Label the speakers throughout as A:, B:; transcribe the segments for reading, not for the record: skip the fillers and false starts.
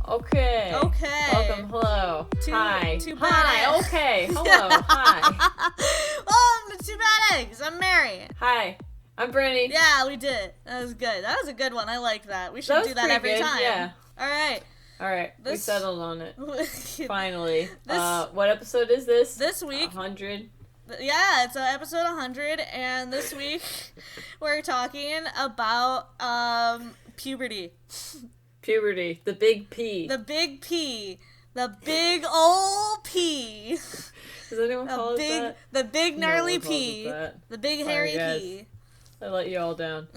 A: Okay.
B: Okay.
A: Welcome. Hello. Hi.
B: Two
A: Hi.
B: bad
A: Okay. Hello. Hi.
B: Welcome to 2BadEggs. I'm Mary.
A: Hi. I'm Brittany.
B: Yeah, we did it. That was good. That was a good one. I like that. We should
A: That
B: do
A: was
B: that every
A: pretty good,
B: time.
A: yeah.
B: All right.
A: All right. We
B: This-
A: settled on it. Finally.
B: This-
A: What episode is this?
B: This week,
A: 100.
B: yeah, it's episode 100, and this week we're talking about puberty.
A: Puberty. The big P.
B: The big P. The big ol' P.
A: Does anyone call it that?
B: The big gnarly
A: No one calls
B: P.
A: it that.
B: The big
A: Sorry,
B: hairy
A: guys.
B: P.
A: I let you all down.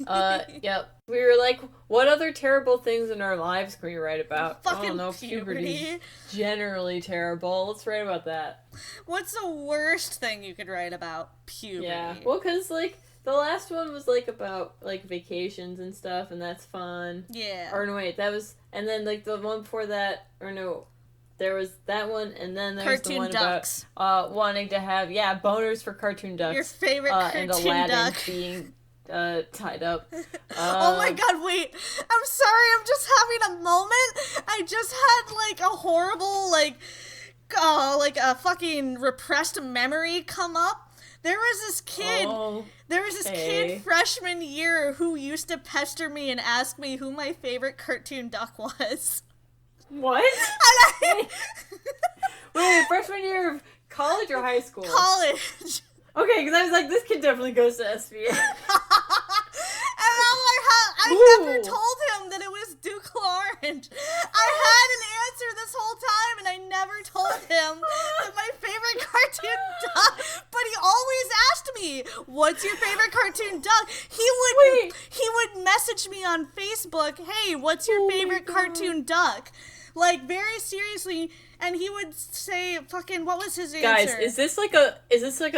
A: Yep. We were like, what other terrible things in our lives can we write about?
B: Fucking
A: I don't know. Puberty's generally terrible. Let's write about that.
B: What's the worst thing you could write about puberty?
A: Yeah. Well, because, like, the last one was, like, about, like, vacations and stuff, and that's fun.
B: Yeah.
A: Or, no, wait, that was... And then, like, the one before that... Or, no... There was that one, and then there was the
B: Cartoon
A: one
B: ducks.
A: about wanting to have, boners for cartoon ducks.
B: Your favorite cartoon
A: and Aladdin
B: duck.
A: being tied up.
B: Oh my god, wait. I'm sorry, I'm just having a moment. I just had, like, a horrible, like a fucking repressed memory come up. There was this kid.
A: Oh,
B: Kid freshman year who used to pester me and ask me who my favorite cartoon duck was.
A: what? Wait, freshman year of college or high school?
B: College.
A: Okay, because I was like, this kid definitely goes to SVA.
B: And I'm like, I
A: Ooh.
B: never told him that it was Duke Orange. I had an answer this whole time, and I never told him that my favorite cartoon duck. But he always asked me, "What's your favorite cartoon duck?" He would message me on Facebook, "Hey, what's your favorite cartoon duck?" Like, very seriously, and he would say, fucking, what was his answer?
A: Guys, is this like a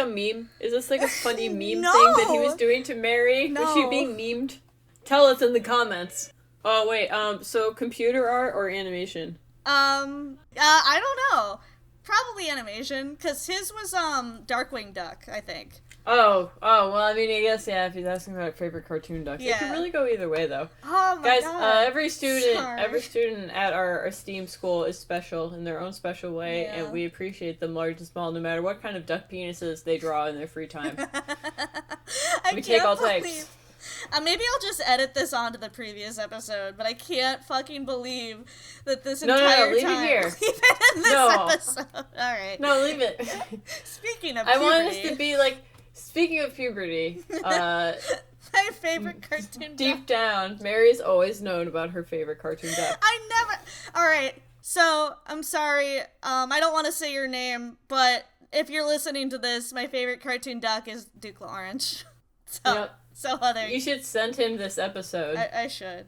A: meme? Is this like a funny meme
B: No.
A: thing that he was doing to Mary?
B: No.
A: Was she being memed? Tell us in the comments. Oh wait, so computer art or animation?
B: I don't know. Probably animation, because his was, Darkwing Duck, I think.
A: Oh, well, I mean, I guess, yeah, if he's asking about favorite cartoon ducks. It
B: Yeah.
A: could really go either way, though.
B: Oh my
A: Guys,
B: god.
A: every
B: Sorry.
A: student at our esteemed school is special in their own special way,
B: Yeah.
A: and we appreciate them large and small, no matter what kind of duck penises they draw in their free time.
B: I
A: We take
B: can't
A: all
B: believe-
A: types.
B: Maybe I'll just edit this onto the previous episode, but I can't fucking believe that this
A: No,
B: entire
A: leave it
B: time...
A: here.
B: Leave it in this
A: No.
B: episode. Alright.
A: No, leave it.
B: Speaking of
A: I
B: puberty,
A: want us to be like, speaking of puberty,
B: my favorite cartoon
A: deep
B: duck.
A: down, Mary's always known about her favorite cartoon duck.
B: I never... Alright, so, I'm sorry, I don't want to say your name, but if you're listening to this, my favorite cartoon duck is Duke Orange. So,
A: Yep.
B: there
A: You should send him this episode.
B: I should.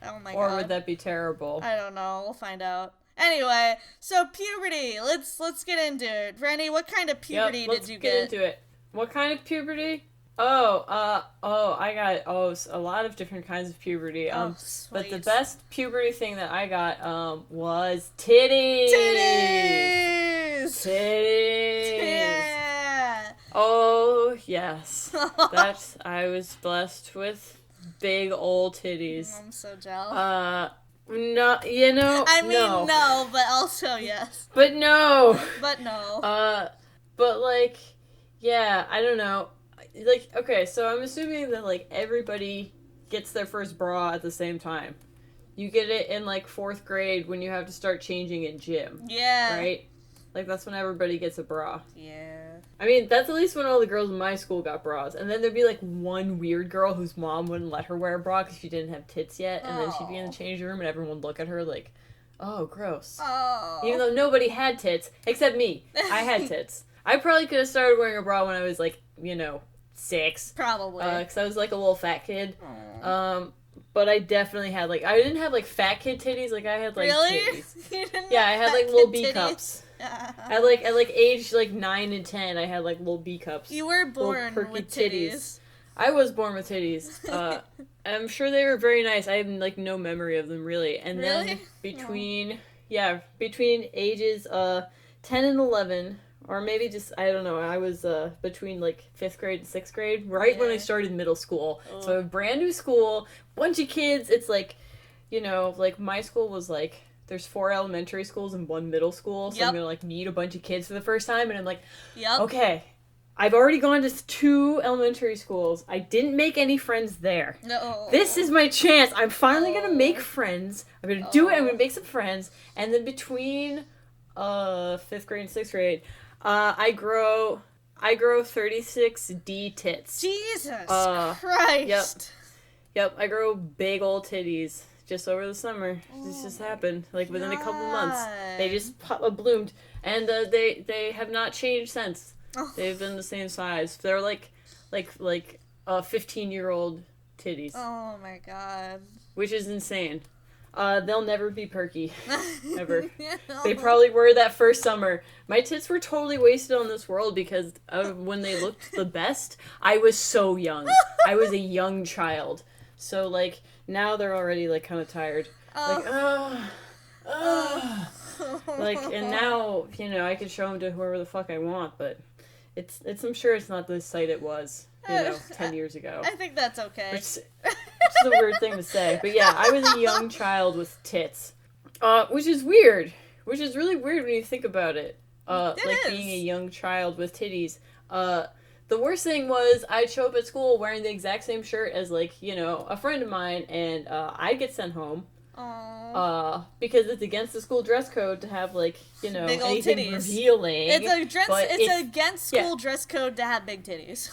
B: Oh my god.
A: Or would that be terrible?
B: I don't know. We'll find out. Anyway, so puberty. Let's get into it. Rennie, what kind of puberty
A: let's
B: did you
A: get
B: get?
A: into it. What kind of puberty? I got a lot of different kinds of puberty.
B: Oh,
A: but the
B: sweet.
A: best puberty thing that I got was titties.
B: Titties!
A: Titties.
B: Yeah.
A: Oh yes, I was blessed with big old titties.
B: I'm so jealous.
A: No,
B: I mean,
A: no.
B: no, but also yes.
A: But no.
B: But no.
A: But like, yeah, I don't know. Like, okay, so I'm assuming that like everybody gets their first bra at the same time. You get it in like 4th grade when you have to start changing in gym.
B: Yeah.
A: Right? Like that's when everybody gets a bra.
B: Yeah.
A: I mean, that's at least when all the girls in my school got bras. And then there'd be like one weird girl whose mom wouldn't let her wear a bra because she didn't have tits yet. And then she'd be in the changing room and everyone would look at her like, oh, gross.
B: Oh.
A: Even though nobody had tits, except me. I had tits. I probably could have started wearing a bra when I was like, 6.
B: Probably.
A: Because I was like a little fat kid. But I definitely had like, I didn't have like fat kid titties, like I had like
B: really?
A: titties.
B: You didn't
A: Yeah, I
B: have
A: had
B: fat
A: like little
B: kid
A: B
B: titties?
A: cups. At like age like 9 and 10, I had like little B cups.
B: You were born
A: perky
B: with titties.
A: I was born with titties. I'm sure they were very nice. I have like no memory of them really. And
B: Really?
A: then between ages 10 and 11, or maybe just I don't know. I was between like 5th grade and 6th grade, right when I started middle school.
B: Oh.
A: So a brand new school, bunch of kids. It's like, like my school was like there's 4 elementary schools and 1 middle school, so I'm gonna like meet a bunch of kids for the first time, and I'm like, okay, I've already gone to 2 elementary schools. I didn't make any friends there.
B: No.
A: This is my chance. I'm finally gonna make friends. I'm gonna do it. I'm gonna make some friends, and then between 5th grade and 6th grade, I grow 36D tits.
B: Jesus Christ.
A: Yep, I grow big old titties just over the summer. This just happened. Like, within a couple months. They just bloomed. And they have not changed since. They've been the same size. They're like 15-year-old titties.
B: Oh my god.
A: Which is insane. They'll never be perky. Ever. They probably were that first summer. My tits were totally wasted on this world because when they looked the best, I was so young. I was a young child. So, like, now they're already, like, kind of tired. Like, like, and now, you know, I can show them to whoever the fuck I want, but it's I'm sure it's not the sight it was, 10 years ago.
B: I think that's okay.
A: Which is a weird thing to say. But yeah, I was a young child with tits. Which is weird. Which is really weird when you think about it. Being a young child with titties. The worst thing was I'd show up at school wearing the exact same shirt as, like, you know, a friend of mine, and I'd get sent home.
B: Aww.
A: Because it's against the school dress code to have, like, you know,
B: big old
A: anything
B: titties.
A: revealing.
B: It's against school dress code to have big titties.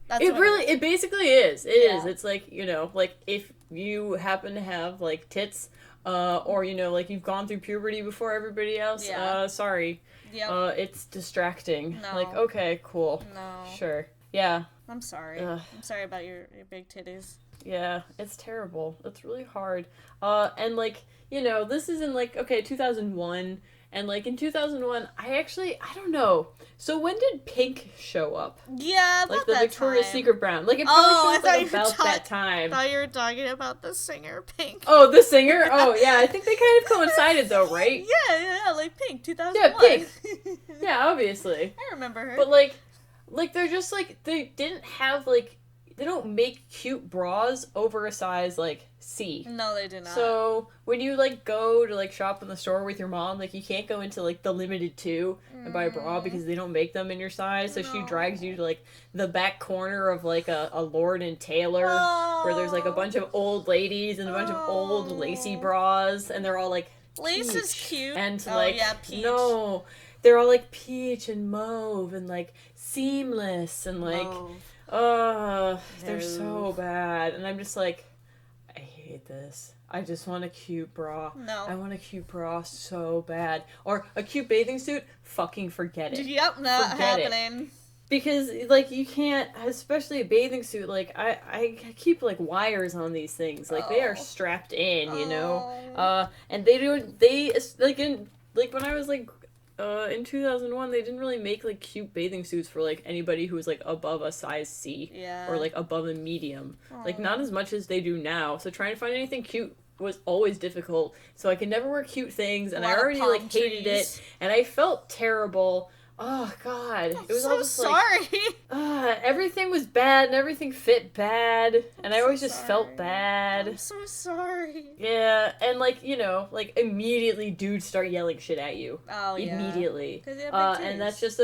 A: It basically is. It is. It's like, you know, like, if you happen to have, like, tits, or, you know, like, you've gone through puberty before everybody else, sorry.
B: Yep.
A: It's distracting.
B: No.
A: Like, okay, cool.
B: No.
A: Sure. Yeah.
B: I'm sorry. I'm sorry about your big titties.
A: Yeah, it's terrible. It's really hard. And, like, you know, this is in, like, 2001, and, like, in 2001, I don't know. So when did Pink show up?
B: Yeah, about
A: like the
B: that
A: Victoria's
B: time.
A: Secret brand. Like, it probably showed up about that
B: I
A: time.
B: thought you were talking about the singer Pink.
A: Oh, the singer? Oh, yeah. I think they kind of coincided, though, right?
B: Yeah, like Pink, 2001.
A: Yeah, Pink. Yeah, obviously.
B: I remember her.
A: But, like, they're just, like, they didn't have, like, they don't make cute bras over a size, like, C.
B: No, they do not.
A: So, when you, like, go to, like, shop in the store with your mom, like, you can't go into, like, the limited 2 and buy a bra because they don't make them in your size. So she drags you to, like, the back corner of, like, a Lord and Taylor where there's, like, a bunch of old ladies and a bunch of old lacy bras, and they're all, like,
B: Lace
A: peach.
B: is cute.
A: And,
B: peach.
A: No, they're all, like, peach and mauve and, like, seamless and, like... they're so bad. And I'm just like, I hate this. I just want a cute bra.
B: No.
A: I want a cute bra so bad. Or a cute bathing suit, fucking forget it.
B: Yep, not
A: Forget
B: happening.
A: It. Because, like, you can't, especially a bathing suit, like, I keep, like, wires on these things. Like, they are strapped in, you know? And when I was, like, in 2001, they didn't really make, like, cute bathing suits for, like, anybody who was, like, above a size C.
B: Yeah.
A: Or, like, above a medium. Like, not as much as they do now. So trying to find anything cute was always difficult. So I could never wear cute things, and I already, like, hated it. And I felt terrible. Oh, God. It was all just,
B: sorry.
A: Everything was bad, and everything fit bad. And I always just felt bad.
B: I'm so sorry.
A: Yeah, and, like, you know, like, immediately dudes start yelling shit at you.
B: Oh, yeah.
A: Immediately. And that's just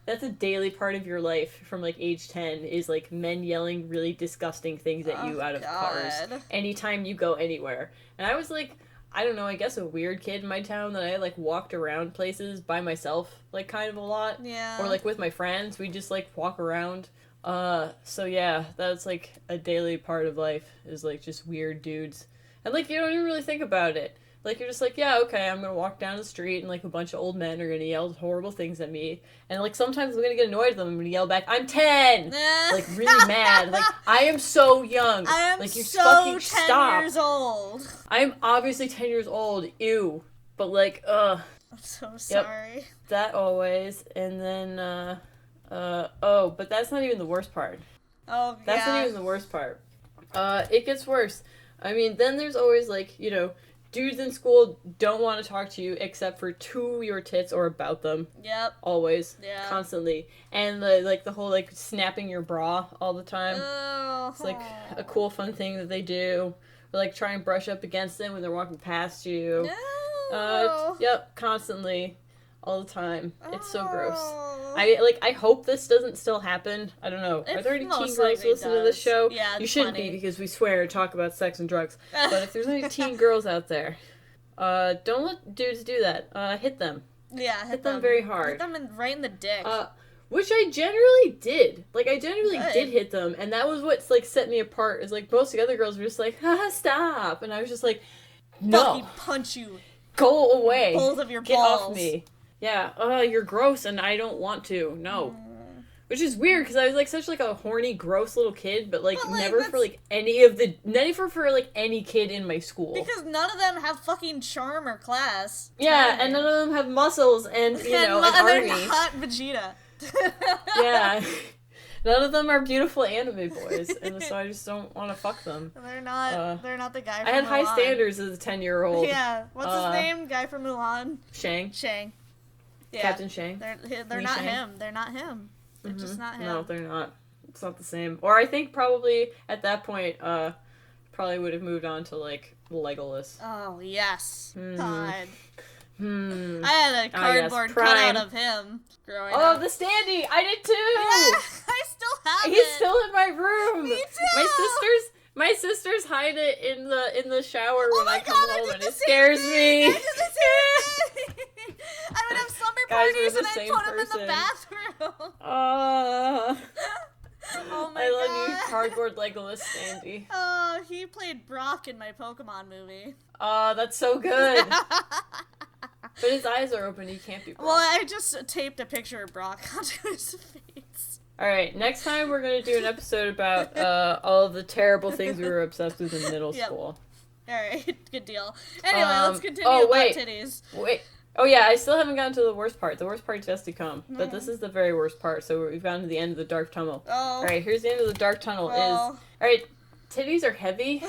A: that's a daily part of your life from, like, age 10 is, like, men yelling really disgusting things at you out of cars anytime you go anywhere. And I was, like, I don't know, I guess a weird kid in my town that I, like, walked around places by myself, like, kind of a lot.
B: Yeah.
A: Or, like, with my friends. We just, like, walk around. So, yeah, that's, like, a daily part of life is, like, just weird dudes. And, like, you don't even really think about it. Like, you're just like, yeah, okay, I'm gonna walk down the street and, like, a bunch of old men are gonna yell horrible things at me. And, like, sometimes I'm gonna get annoyed at them. I'm gonna yell back, I'm 10! Like, really mad. Like, I am so young.
B: I am
A: like, you
B: so
A: fucking
B: 10
A: stop.
B: years old.
A: I'm obviously 10 years old. Ew. But, like,
B: I'm so sorry.
A: Yep, that always. And then, but that's not even the worst part.
B: Oh,
A: That's not even the worst part. It gets worse. I mean, then there's always, like, you know, dudes in school don't want to talk to you except for to your tits or about them.
B: Yep.
A: Always.
B: Yeah.
A: Constantly. And, the whole, like, snapping your bra all the time.
B: Oh.
A: It's, like, a cool, fun thing that they do. Or, like, try and brush up against them when they're walking past you.
B: No.
A: Yep, constantly, all the time. It's so gross.
B: Oh.
A: I hope this doesn't still happen. I don't know. Are there any teen girls listening to this show?
B: Yeah,
A: you shouldn't be because we swear and talk about sex and drugs. But if there's any teen girls out there, don't let dudes do that. Hit them.
B: Yeah,
A: hit them very hard.
B: Hit them right in the dick.
A: Which I generally did. Like, I generally did hit them, and that was what's, like, set me apart, is, like, most of the other girls were just like, haha, stop, and I was just like, no.
B: Fucking punch you.
A: Go away.
B: Both of your
A: Get
B: balls.
A: off me. Yeah, you're gross, and I don't want to. No. Which is weird, because I was, like, such, like, a horny, gross little kid, but, like, never for, like, never for, like, any kid in my school.
B: Because none of them have fucking charm or class.
A: Yeah, and none of them have muscles and, you know, an army.
B: They're not Vegeta.
A: Yeah. None of them are beautiful anime boys, and so I just don't want to fuck them.
B: They're not the guy from
A: I had
B: Mulan.
A: high standards as a 10-year-old.
B: Yeah. What's his name? Guy from Mulan?
A: Shang.
B: Yeah.
A: Captain Shang.
B: They're not him. They're not him. They're just not him.
A: No, they're not. It's not the same. Or I think probably at that point, probably would have moved on to, like, Legolas.
B: Oh, yes. God.
A: I
B: had a cardboard cutout of him growing up.
A: Oh, the standee! I did too!
B: Yeah, I still have it!
A: He's still in my room!
B: Me too!
A: My sisters hide it in the shower when I come home, and it
B: scares
A: me!
B: I did the same thing! I would have slumber parties and I'd put him in the bathroom! Oh my god.
A: I love you, cardboard Legolas standee.
B: Oh, he played Brock in my Pokemon movie.
A: Oh, that's so good! But his eyes are open, he can't be Brock.
B: Well, I just taped a picture of Brock onto his face.
A: Alright, next time we're going to do an episode about all of the terrible things we were obsessed with in middle school.
B: Alright, good deal. Anyway, let's continue about titties.
A: Wait. Oh yeah, I still haven't gotten to the worst part. The worst part's yet to come. But this is the very worst part, so we've gotten to the end of the dark tunnel.
B: Oh.
A: Alright, here's the end of the dark tunnel Alright, titties are heavy.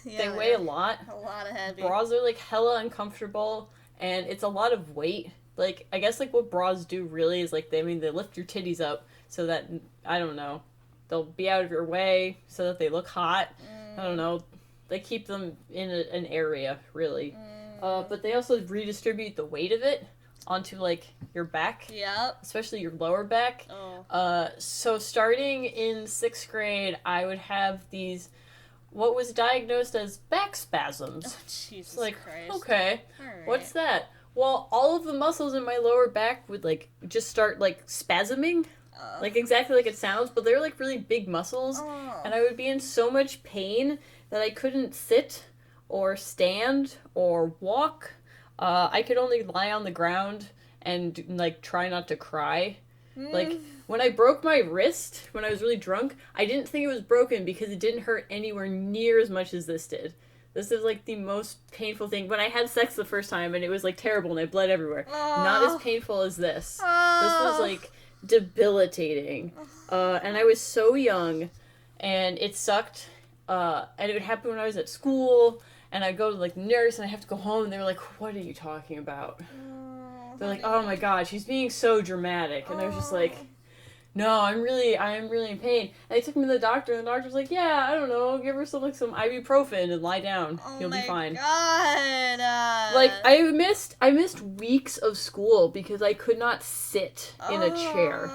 B: Yeah,
A: they weigh a lot.
B: A lot of heavy.
A: Bras are, like, hella uncomfortable. And it's a lot of weight. Like, I guess, like, what bras do really is, like, they lift your titties up so that, I don't know, they'll be out of your way so that they look hot. I don't know. They keep them in an area, really. But they also redistribute the weight of it onto, like, your back.
B: Yep.
A: Especially your lower back.
B: Oh.
A: So starting in 6th grade, I would have these, what was diagnosed as back spasms.
B: Oh, Jesus Christ.
A: Okay,
B: right.
A: What's that? Well, all of the muscles in my lower back would, like, just start, like, spasming. Like, exactly like it sounds, but they're, like, really big muscles. And I would be in so much pain that I couldn't sit or stand or walk. I could only lie on the ground and, like, try not to cry. Like, when I broke my wrist, when I was really drunk, I didn't think it was broken because it didn't hurt anywhere near as much as this did. This is, like, the most painful thing. When I had sex the first time, and it was, like, terrible, and I bled everywhere. Not as painful as this. This was, like, debilitating. And I was so young, and it sucked. And it would happen when I was at school, and I'd go to, like, the nurse, and I have to go home, and they were like, what are you talking about? They're like, oh my god, she's being so dramatic. And I was just like, no, I am really in pain. And they took me to the doctor, and the doctor was like, yeah, I don't know, give her some ibuprofen and lie down. You'll be fine.
B: God.
A: Like, I missed weeks of school because I could not sit in a chair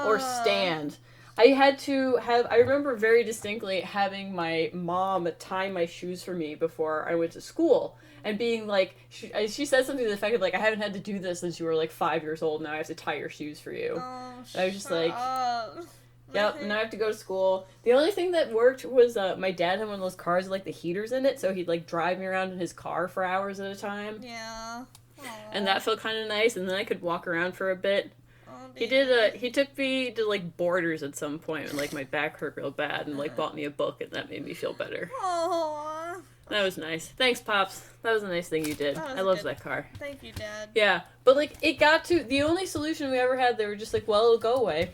A: or stand. I remember very distinctly having my mom tie my shoes for me before I went to school. And being like, she said something to the effect of, like, I haven't had to do this since you were, like, 5 years old, now I have to tie your shoes for you. And I was just like, yep, now I have to go to school. The only thing that worked was, my dad had one of those cars with, like, the heaters in it, so he'd, like, drive me around in his car for hours at a time.
B: Yeah.
A: And that felt kind of nice, and then I could walk around for a bit. He took me to, like, Borders at some point when, like, my back hurt real bad, and, like, bought me a book, and that made me feel better.
B: Aww.
A: That was nice. Thanks, Pops. That was a nice thing you did. I loved that car.
B: Thank you, Dad.
A: Yeah, but, like, it got to, the only solution we ever had, they were just like, well, it'll go away.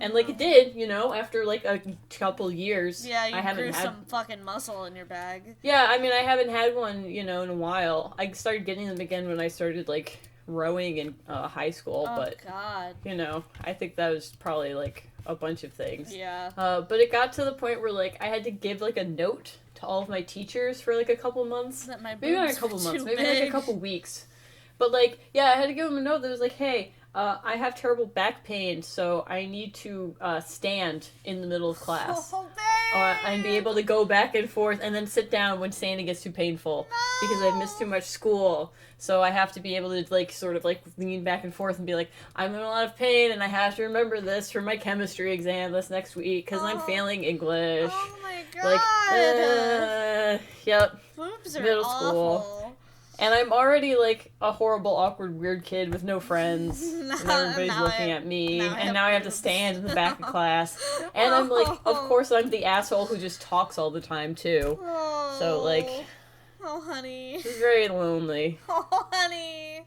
A: And, like, it did, you know, after, like, a couple years.
B: Yeah, you grew some fucking muscle in your bag.
A: Yeah, I mean, I haven't had one, you know, in a while. I started getting them again when I started, like, rowing in high school, but,
B: God.
A: you know, I think that was probably, like, a bunch of things.
B: Yeah.
A: But it got to the point where, like, I had to give, like, a note to all of my teachers for, like, a couple months.
B: That my
A: maybe not a
B: boobs
A: couple
B: were
A: months,
B: too
A: maybe
B: big.
A: like a couple weeks. But, like, yeah, I had to give them a note that was like, hey, I have terrible back pain, so I need to stand in the middle of class.
B: Oh, babe.
A: And be able to go back and forth and then sit down when standing gets too painful.
B: No.
A: Because I've missed too much school. So I have to be able to, like, sort of, like, lean back and forth and be like, I'm in a lot of pain and I have to remember this for my chemistry exam this next week because I'm failing English.
B: Oh my god.
A: Like, yep.
B: Boobs are
A: Middle
B: awful.
A: School. And I'm already, like, a horrible, awkward, weird kid with no friends. And everybody's looking at me. And now I have to stand in the back of class. And I'm, like, of course I'm the asshole who just talks all the time, too.
B: Oh.
A: So, like...
B: Oh, honey.
A: It's very lonely.
B: Oh, honey.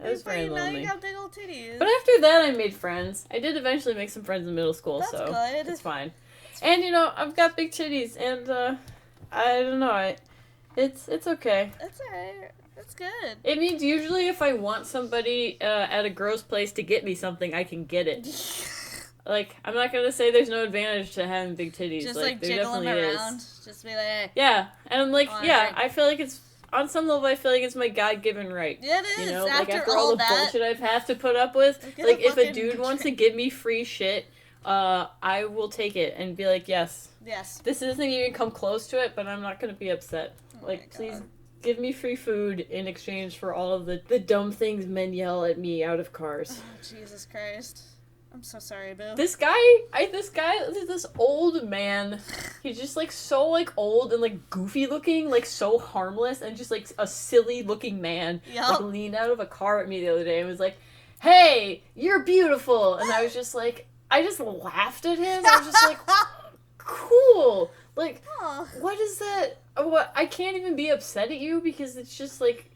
A: It was very
B: Now
A: lonely.
B: you got big old titties.
A: But after that, I made friends. I did eventually make some friends in middle school,
B: That's
A: so
B: good.
A: it's fine. And, you know, I've got big titties, and, I don't know, it's okay.
B: That's alright. That's good.
A: It means usually if I want somebody at a gross place to get me something, I can get it. Like, I'm not gonna say there's no advantage to having big titties.
B: Just,
A: like there
B: jiggle them
A: definitely
B: around.
A: is.
B: Just be like, hey.
A: Yeah, and I'm like, yeah,
B: drink.
A: I feel like it's, on some level, I feel like it's my God-given right.
B: It is.
A: You know,
B: after
A: like, after
B: all
A: all the
B: that,
A: bullshit I've had to put up with,
B: get
A: like,
B: a
A: if a
B: fucking
A: dude wants to
B: drink.
A: give me free shit, I will take it and be like, yes.
B: Yes.
A: This doesn't even come close to it, but I'm not gonna be upset.
B: Oh
A: Like,
B: my
A: please
B: God.
A: give me free food in exchange for all of the dumb things men yell at me out of cars.
B: Oh, Jesus Christ. I'm so sorry, boo.
A: This old man, he's just, like, so, like, old and, like, goofy looking, like, so harmless, and just, like, a silly looking man,
B: Yup.
A: like, leaned out of a car at me the other day and was like, hey, you're beautiful, and I was just like, I just laughed at him, I was just like, cool, like,
B: Oh.
A: what is that, what, I can't even be upset at you, because it's just, like,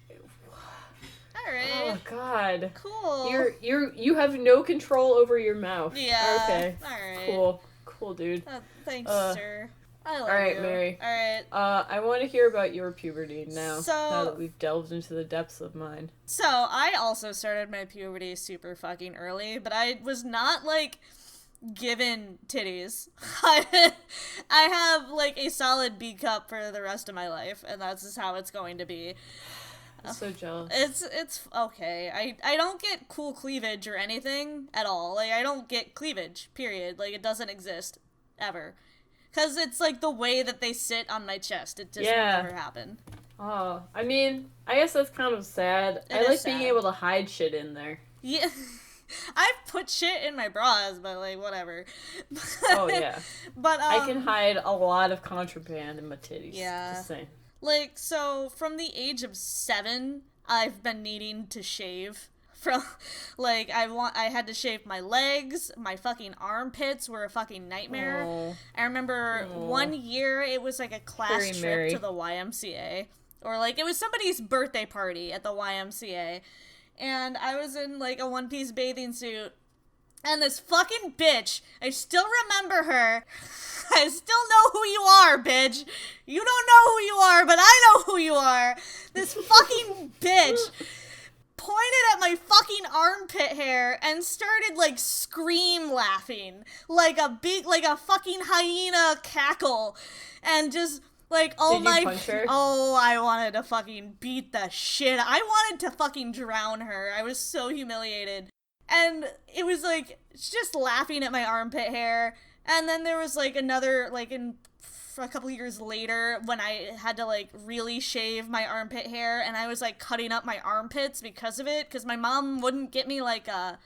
B: Alright.
A: oh, God.
B: Cool.
A: You have no control over your mouth.
B: Yeah.
A: Okay.
B: Alright.
A: Cool, dude.
B: Thanks, sir. I love
A: Alright,
B: you.
A: Mary.
B: Alright.
A: I want to hear about your puberty now.
B: So-
A: now that we've delved into the depths of mine.
B: So, I also started my puberty super fucking early, but I was not, like, given titties. I have, like, a solid B cup for the rest of my life, and that's just how it's going to be.
A: I'm so jealous.
B: It's okay. I don't get cool cleavage or anything at all. Like, I don't get cleavage, period. Like, it doesn't exist. Ever. Because it's, like, the way that they sit on my chest. It just will never happen.
A: Oh, I mean, I guess that's kind of sad.
B: It
A: I
B: is
A: like being
B: sad.
A: able to hide shit in there.
B: Yeah. I've put shit in my bras, but, like, whatever.
A: Oh, yeah.
B: But,
A: I can hide a lot of contraband in my titties.
B: Yeah.
A: Just saying.
B: Like, so, from the age of 7, I've been needing to shave. From, like, I had to shave my legs, my fucking armpits were a fucking nightmare.
A: Oh.
B: I remember one year, it was like a class
A: Very
B: trip
A: Mary.
B: to the YMCA. Or, like, it was somebody's birthday party at the YMCA. And I was in, like, a one-piece bathing suit. And this fucking bitch, I still remember her. I still know who you are, bitch. You don't know who you are, but I know who you are. This fucking bitch pointed at my fucking armpit hair and started, like, scream laughing. Like a fucking hyena cackle. And just, like, oh
A: Did you
B: my...
A: punch her?
B: Oh, I wanted to fucking beat the shit. I wanted to fucking drown her. I was so humiliated. And it was, like, just laughing at my armpit hair. And then there was, like, another, like, a couple years later when I had to, like, really shave my armpit hair. And I was, like, cutting up my armpits because of it. Because my mom wouldn't get me, like a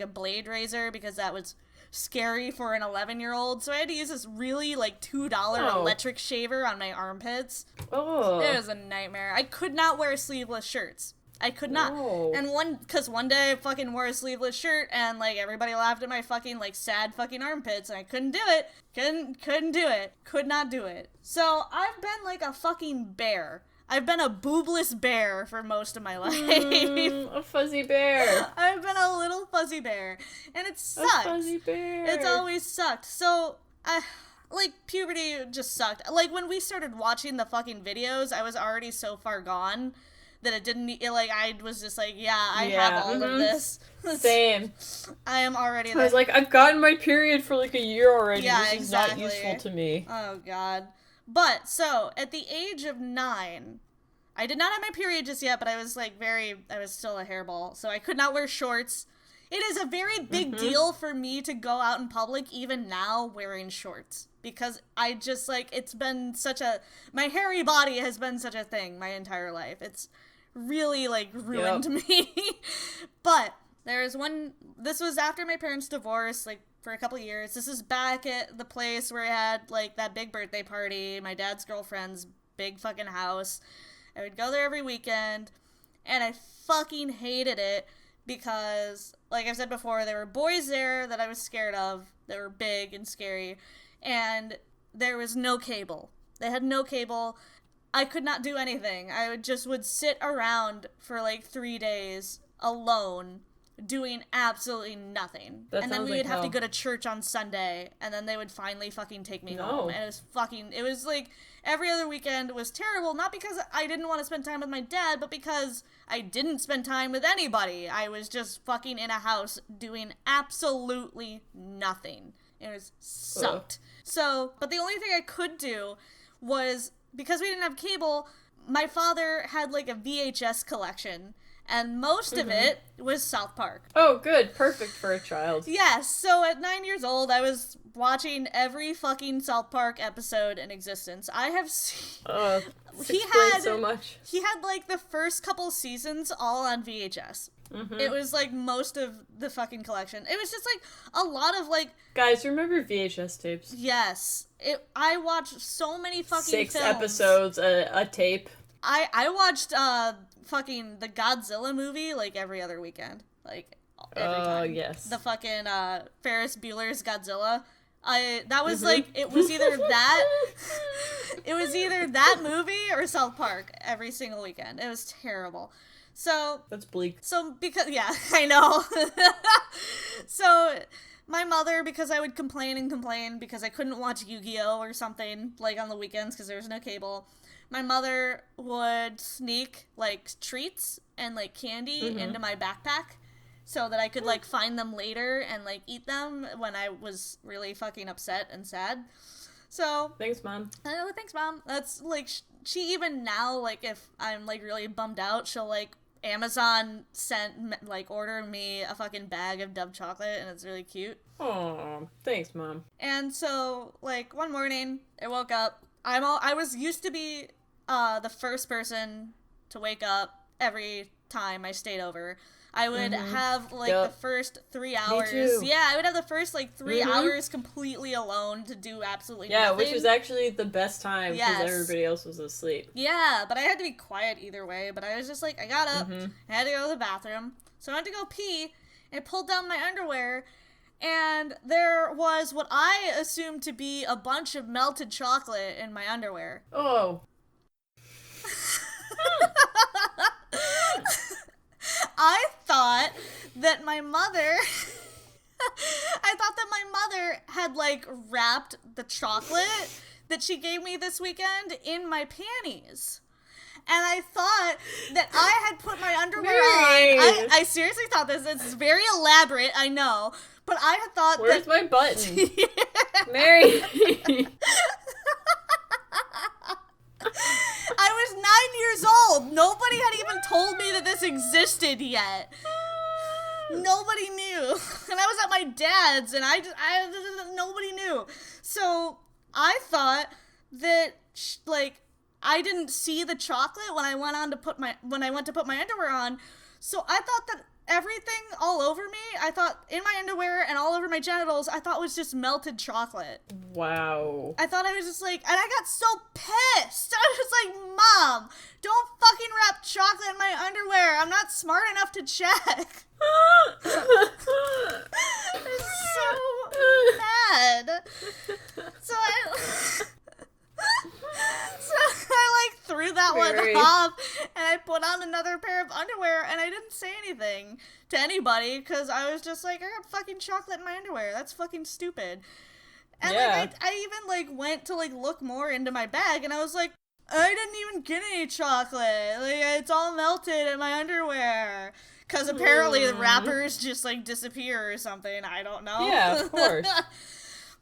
B: blade razor because that was scary for an 11-year-old. So I had to use this really, like, $2 electric shaver on my armpits.
A: Oh.
B: It was a nightmare. I could not wear sleeveless shirts. I could not.
A: No.
B: And one day I fucking wore a sleeveless shirt and, like, everybody laughed at my fucking, like, sad fucking armpits and I couldn't do it. Couldn't do it. Could not do it. So I've been like a fucking bear. I've been a boobless bear for most of my life.
A: A fuzzy bear.
B: I've been a little fuzzy bear. And it sucks.
A: A fuzzy bear.
B: It's always sucked. So, like, puberty just sucked. Like, when we started watching the fucking videos, I was already so far gone that it didn't, I was just like, yeah, I have all of this.
A: Same.
B: I am already there.
A: I was like, I've gotten my period for like a year already.
B: Yeah,
A: this is not useful to me.
B: Oh, God. But, so, at the age of 9, I did not have my period just yet, but I was I was still a hairball, so I could not wear shorts. It is a very big deal for me to go out in public, even now, wearing shorts. Because I just, it's been my hairy body has been such a thing my entire life. It's really, ruined me. But, this was after my parents' divorce, for a couple years. This is back at the place where I had, that big birthday party, my dad's girlfriend's big fucking house. I would go there every weekend, and I fucking hated it. Because, like I've said before, there were boys there that I was scared of, that were big and scary, and there was no cable. They had no cable. I could not do anything. I would sit around for 3 days alone, doing absolutely nothing. And then we would have to go to church on Sunday, and then they would finally fucking take me home. And it was every other weekend was terrible, not because I didn't want to spend time with my dad, but because I didn't spend time with anybody. I was just fucking in a house doing absolutely nothing. It was sucked. So, but the only thing I could do was, because we didn't have cable, my father had a VHS collection. And most of it was South Park.
A: Oh, good. Perfect for a child.
B: Yes. So at 9 years old, I was watching every fucking South Park episode in existence. I have seen...
A: he had so much.
B: He had, the first couple seasons all on VHS. It was, most of the fucking collection. It was just, a lot of,
A: Guys, remember VHS tapes?
B: Yes. I watched so many fucking
A: 6
B: films.
A: episodes a tape.
B: I watched, fucking the Godzilla movie, every other weekend. Every time.
A: Oh, yes.
B: The fucking, Ferris Bueller's Godzilla. That was, it was either that movie or South Park every single weekend. It was terrible. So... That's bleak. So, because... Yeah, I know. So... My mother, because I would complain because I couldn't watch Yu-Gi-Oh! Or something, on the weekends because there was no cable, my mother would sneak, treats and, candy into my backpack so that I could, find them later and, eat them when I was really fucking upset and sad. So... Thanks, Mom. Thanks, Mom. That's, she even now, if I'm, really bummed out, she'll, Amazon order me a fucking bag of Dove chocolate, and it's really cute.
A: Aw, thanks, Mom.
B: And so, one morning, I woke up. I was used to be the first person to wake up every time I stayed over. I would have, the first 3 hours. Me too. Yeah, I would have the first, 3 hours completely alone to do absolutely nothing.
A: Yeah, which was actually the best time, because everybody else was asleep.
B: Yeah, but I had to be quiet either way, but I was just I got up, I had to go to the bathroom, so I went to go pee, and I pulled down my underwear, and there was what I assumed to be a bunch of melted chocolate in my underwear. Oh. I thought that my mother had wrapped the chocolate that she gave me this weekend in my panties. And I thought that I had put my underwear on. I seriously thought this. It's very elaborate, I know. But I had thought
A: Where's my button? Mary!
B: I was 9 years old. Nobody had even told me that this existed yet. Nobody knew. And I was at my dad's, and nobody knew. So I thought that, I didn't see the chocolate when I went to put my underwear on. So I thought that everything all over me, I thought in my underwear and all over my genitals, I thought was just melted chocolate.
A: Wow.
B: I thought I was just and I got so pissed. I was like, Mom, don't fucking wrap chocolate in my underwear. I'm not smart enough to check. I was so mad. So I threw that one off, and I put on another pair of underwear, and I didn't say anything to anybody, because I was just I got fucking chocolate in my underwear. That's fucking stupid. And I even went to look more into my bag, and I was like, I didn't even get any chocolate. Like, it's all melted in my underwear. Because apparently the wrappers just, like, disappear or something. I don't know.
A: Yeah, of course.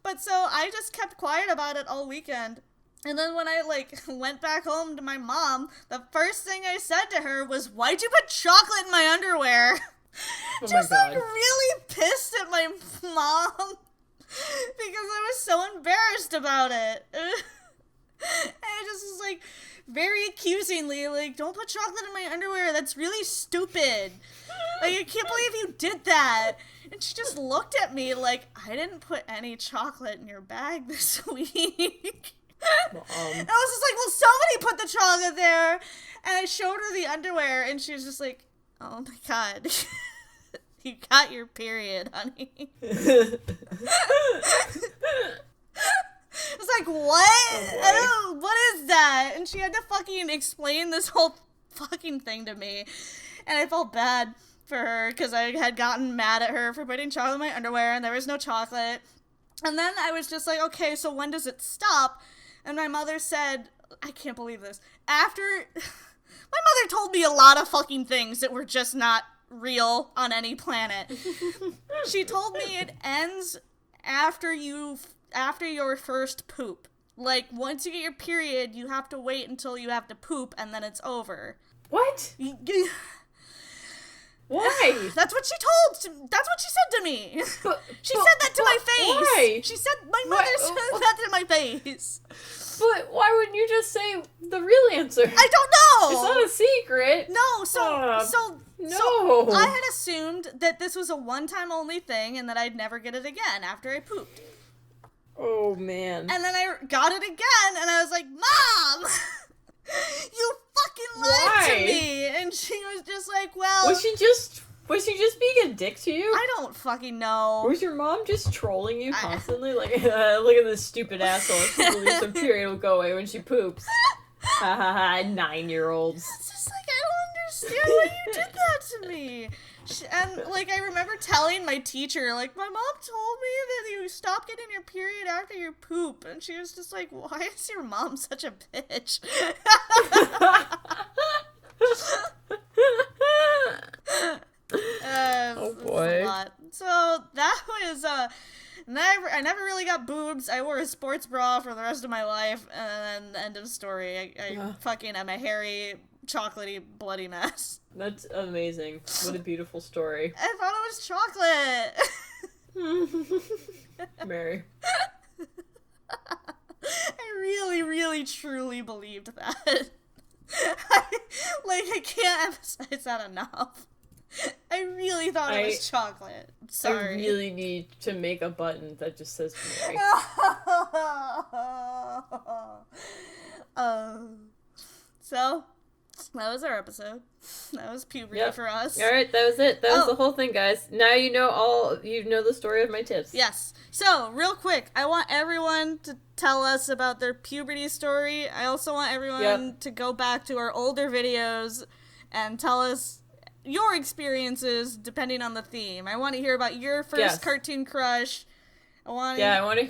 B: But so I just kept quiet about it all weekend. And then when I, like, went back home to my mom, the first thing I said to her was, "Why'd you put chocolate in my underwear?"
A: Oh
B: Just,
A: my God.
B: like, really pissed at my mom. Because I was so embarrassed about it. And I just was, like, very accusingly, like, "Don't put chocolate in my underwear. That's really stupid. Like, I can't believe you did that." And she just looked at me like, "I didn't put any chocolate in your bag this week." And I was just like, "Well, somebody put the chocolate there." And I showed her the underwear, and she was just like, "Oh my God." You got your period, honey. It's like, what?
A: Oh,
B: I don't know, what is that? And she had to fucking explain this whole fucking thing to me. And I felt bad for her because I had gotten mad at her for putting chocolate in my underwear and there was no chocolate. And then I was just like, okay, so when does it stop? And my mother said, I can't believe this. After, my mother told me a lot of fucking things that were just not real on any planet. She told me it ends after your first poop. Like, once you get your period, you have to wait until you have to poop, and then it's over.
A: What? Why?
B: That's what she said to me. She said that to my face.
A: Why?
B: She said, my mother said that to my face.
A: But why wouldn't you just say the real answer?
B: I don't know.
A: It's not a secret.
B: No,
A: No.
B: So I had assumed that this was a one-time only thing and that I'd never get it again after I pooped.
A: Oh, man.
B: And then I got it again, and I was like, "Mom, you fucking lied to me." And she was just like, "Well..."
A: Was she just being a dick to you?
B: I don't fucking know.
A: Or was your mom just trolling you constantly? Like, look at this stupid asshole. She believes her period will go away when she poops. Ha ha ha, 9-year-olds.
B: It's just like, I don't understand why you did that to me. And, like, I remember telling my teacher, like, my mom told me that you stop getting your period after you poop. And she was just like, why is your mom such a bitch?
A: Oh, boy.
B: So, that was, I never really got boobs. I wore a sports bra for the rest of my life. And then, end of story. I fucking am a hairy, chocolatey, bloody mess.
A: That's amazing. What a beautiful story.
B: I thought it was chocolate.
A: Mary.
B: I really, really, truly believed that. I can't emphasize that enough. I really thought it was chocolate. I'm sorry.
A: I really need to make a button that just says Mary.
B: So, that was our episode. That was puberty for us.
A: Alright, that was it. That was the whole thing, guys. Now you know the story of my tips.
B: Yes. So, real quick, I want everyone to tell us about their puberty story. I also want everyone to go back to our older videos and tell us your experiences depending on the theme. I want to hear about your first cartoon crush. I want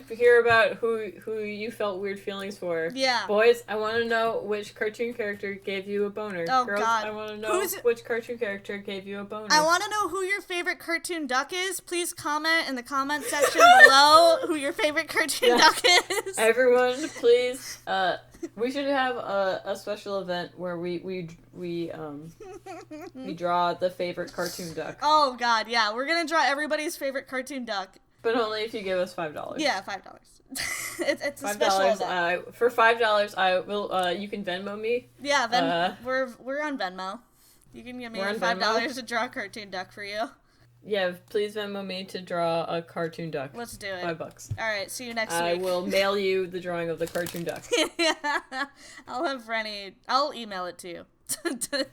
B: to hear about who you felt weird feelings for. Yeah.
A: Boys, I want to know which cartoon character gave you a boner.
B: Oh,
A: Girls,
B: God.
A: I want to know which cartoon character gave you a boner.
B: I want to know who your favorite cartoon duck is. Please comment in the comment section below who your favorite cartoon duck is.
A: Everyone, please. We should have a special event where we draw the favorite cartoon duck.
B: Oh, God, yeah. We're going to draw everybody's favorite cartoon duck.
A: But only if you give us $5.
B: Yeah, $5. It's a special event.
A: For $5, I will. You can Venmo me.
B: Yeah, we're on Venmo. You can give me $5 to draw a cartoon duck for you.
A: Yeah, please Venmo me to draw a cartoon duck.
B: Let's do it.
A: $5.
B: All right, see you next week.
A: I will mail you the drawing of the cartoon duck.
B: Yeah, I'll email it to you.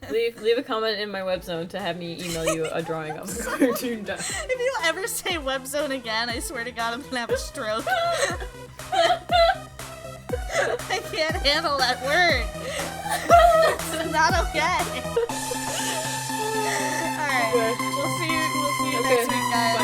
A: leave a comment in my web zone to have me email you a drawing of the cartoon duck.
B: If you ever say web zone again, I swear to God, I'm gonna have a stroke. I can't handle that word. It's not okay. All right, we'll see you next week, guys.